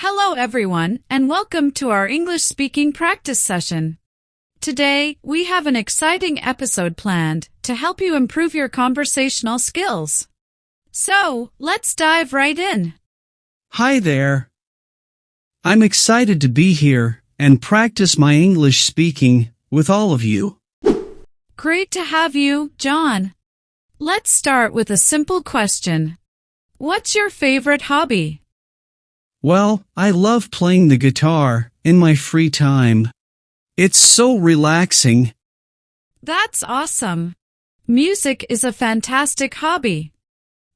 Hello everyone, and welcome to our English speaking practice session. Today, we have an exciting episode planned to help you improve your conversational skills. So, let's dive right in. Hi there. I'm excited to be here and practice my English speaking with all of you. Great to have you, John. Let's start with a simple question. What's your favorite hobby? Well, I love playing the guitar in my free time. It's so relaxing. That's awesome. Music is a fantastic hobby.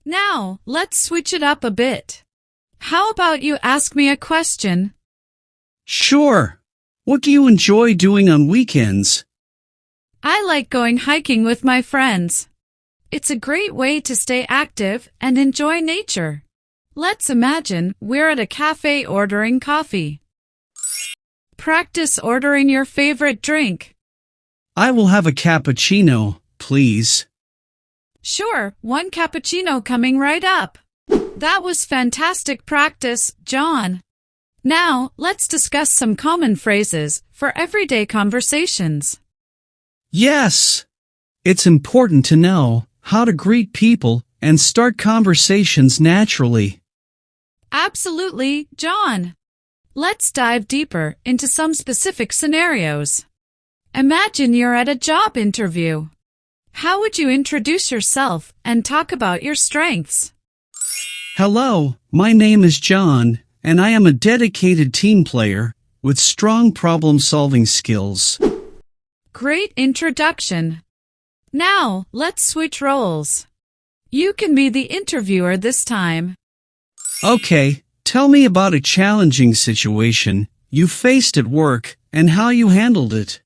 Now, let's switch it up a bit. How about you ask me a question? Sure. What do you enjoy doing on weekends? I like going hiking with my friends. It's a great way to stay active and enjoy nature. Let's imagine we're at a cafe ordering coffee. Practice ordering your favorite drink. I will have a cappuccino, please. Sure, one cappuccino coming right up. That was fantastic practice, John. Now, let's discuss some common phrases for everyday conversations. Yes! It's important to know how to greet people and start conversations naturally. Absolutely, John. Let's dive deeper into some specific scenarios. Imagine you're at a job interview. How would you introduce yourself and talk about your strengths? Hello, my name is John, and I am a dedicated team player with strong problem-solving skills. Great introduction. Now, let's switch roles. You can be the interviewer this time. Okay, tell me about a challenging situation you faced at work and how you handled it.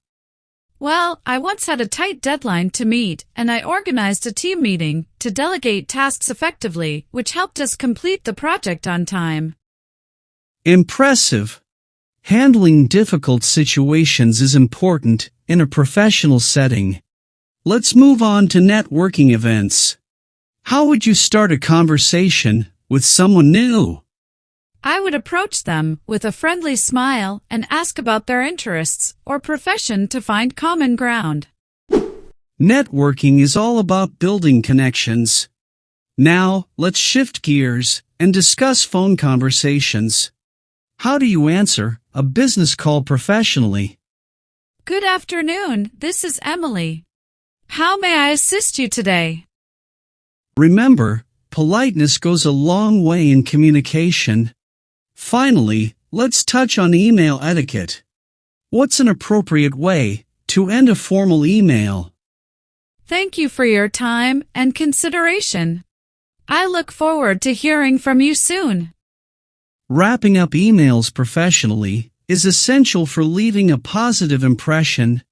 Well, I once had a tight deadline to meet, and I organized a team meeting to delegate tasks effectively, which helped us complete the project on time. Impressive. Handling difficult situations is important in a professional setting. Let's move on to networking events. How would you start a conversation with someone new? I would approach them with a friendly smile and ask about their interests or profession to find common ground. Networking is all about building connections. Now, let's shift gears and discuss phone conversations. How do you answer a business call professionally? Good afternoon, this is Emily. How may I assist you today? Remember, politeness goes a long way in communication. Finally, let's touch on email etiquette. What's an appropriate way to end a formal email? Thank you for your time and consideration. I look forward to hearing from you soon. Wrapping up emails professionally is essential for leaving a positive impression.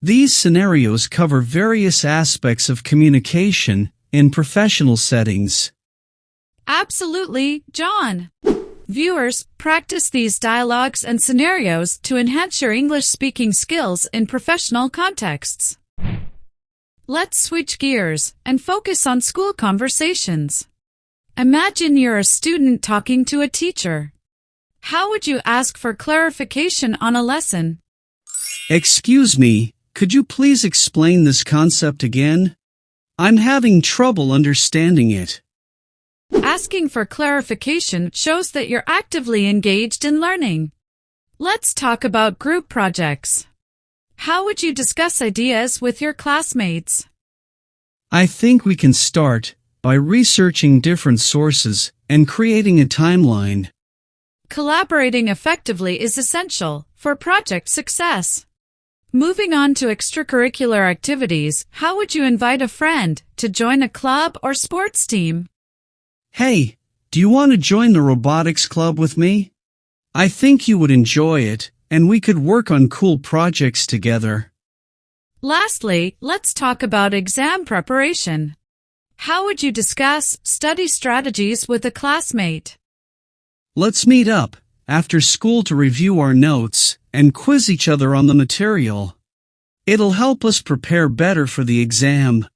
These scenarios cover various aspects of communication in professional settings. Absolutely, John. Viewers, practice these dialogues and scenarios to enhance your English speaking skills in professional contexts. Let's switch gears and focus on school conversations. Imagine you're a student talking to a teacher. How would you ask for clarification on a lesson? Excuse me, could you please explain this concept again? I'm having trouble understanding it. Asking for clarification shows that you're actively engaged in learning. Let's talk about group projects. How would you discuss ideas with your classmates? I think we can start by researching different sources and creating a timeline. Collaborating effectively is essential for project success. Moving on to extracurricular activities, how would you invite a friend to join a club or sports team? Hey, do you want to join the robotics club with me? I think you would enjoy it, and we could work on cool projects together. Lastly, let's talk about exam preparation. How would you discuss study strategies with a classmate? Let's meet up after school to review our notes and quiz each other on the material. It'll help us prepare better for the exam.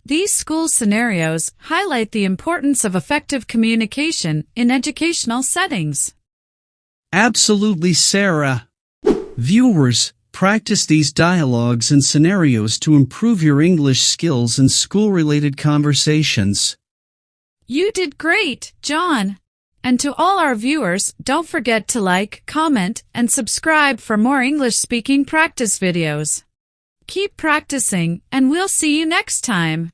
These school scenarios highlight the importance of effective communication in educational settings. Absolutely, Sarah. Viewers, practice these dialogues and scenarios to improve your English skills in school-related conversations. You did great, John. And to all our viewers, don't forget to like, comment, and subscribe for more English-speaking practice videos. Keep practicing, and we'll see you next time.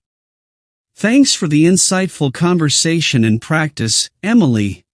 Thanks for the insightful conversation and practice, Emily.